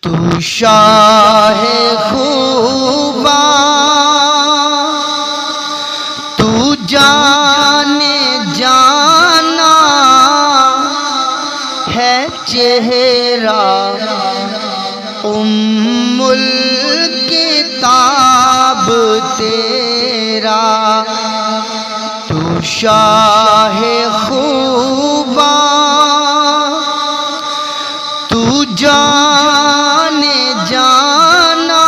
तू शाहे खूबा तू जाने जाना है चेहरा उम्मुल किताब तेरा। तू शाहे खूबा तू जाने जाना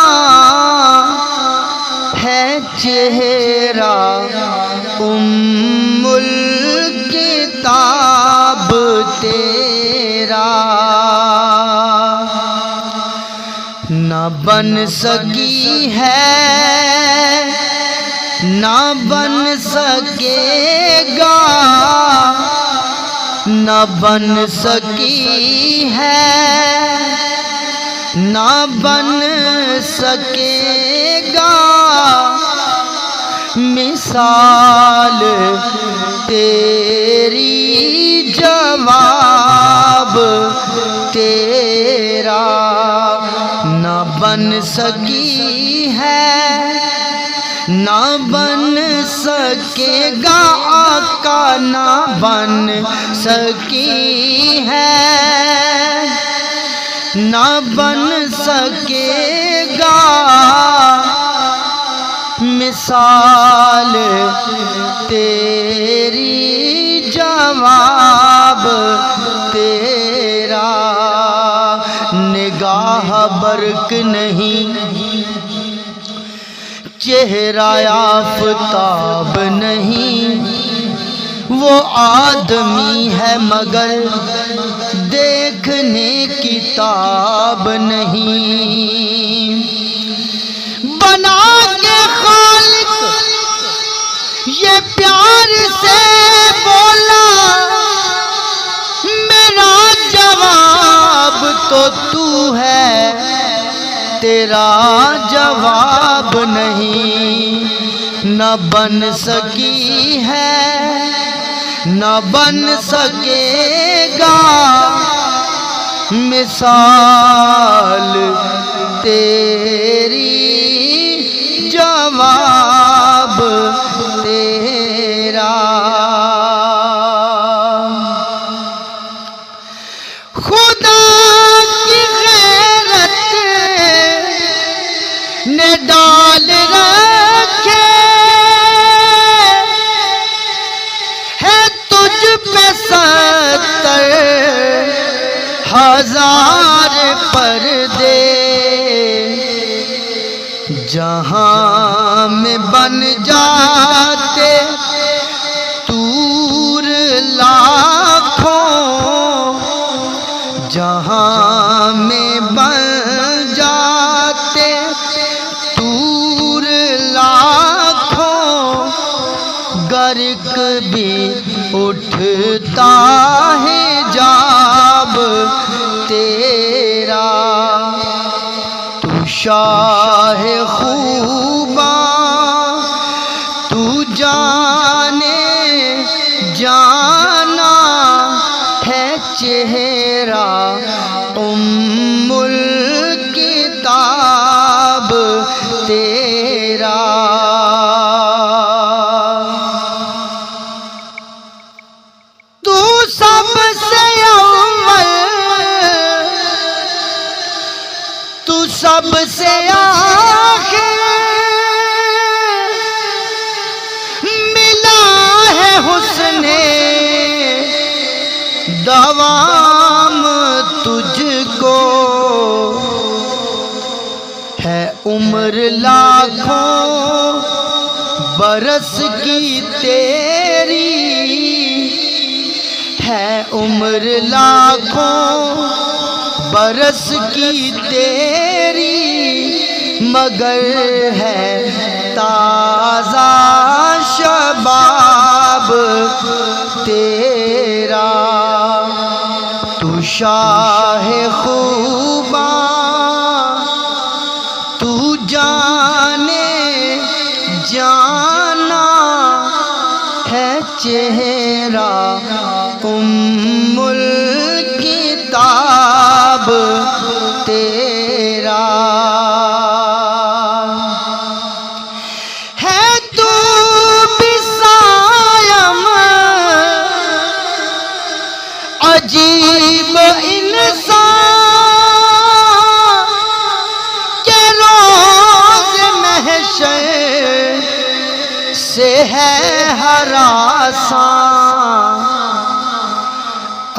है चेहरा उम्मुल किताब तेरा। न बन सकी है न बन सकेगा न बन सकी है न बन सकेगा मिसाल तेरी जवाब तेरा। न बन सकी है न बन सकेगा आका न बन सकी है न बन सकेगा मिसाल तेरी जवाब तेरा। निगाह बर्क नहीं चेहरा आफताब नहीं वो आदमी है मगर देखने किताब नहीं। बना के खालिक ये प्यार से बोला मेरा जवाब तो तू है तेरा जवाब नहीं। न बन सकी है न बन सकेगा मिसाल तेरी जवाब तेरा। खुदा की गैरत ने डाल रखे है तुझ पे 70,000 पर्दे। जहां में बन जाते तूर लाखों जहां में बन जाते तूर लाखों गर्क भी उठता है जाब तेरा। तू शाहे खूबा तू जाने जाना है चेहरा उम्मुल किताब तेरा। तू सबसे अव्वल तू सबसे आखिर मिला है हुस्ने दवाम तुझको है उम्र लाखों बरस की तेरी है उम्र लाखों बरस की तेरी मगर है ताज़ा शबाब तेरा। तू शाहे खूबा तू जाने जाना है चेहरा उम्मुल किताब तेरा। हरासां।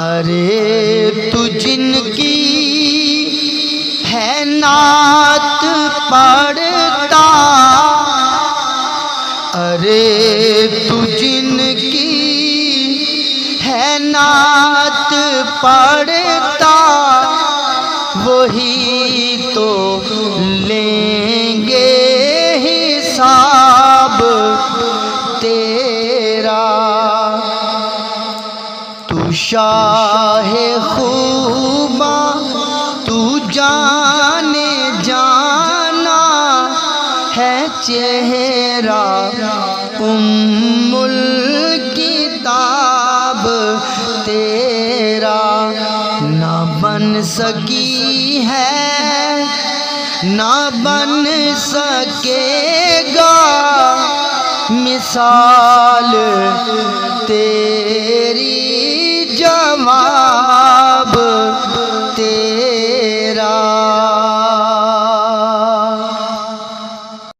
अरे तू जिनकी है नात पढ़ता, अरे तू जिनकी है नात पढ़ता, वही तो लेंगे हिसाब तेरा। तू शाहे खूबा तू जाने जाना है चेहरा उम्मुल किताब तेरा। ना बन सकी है ना बन सकेगा मिसाल तेरी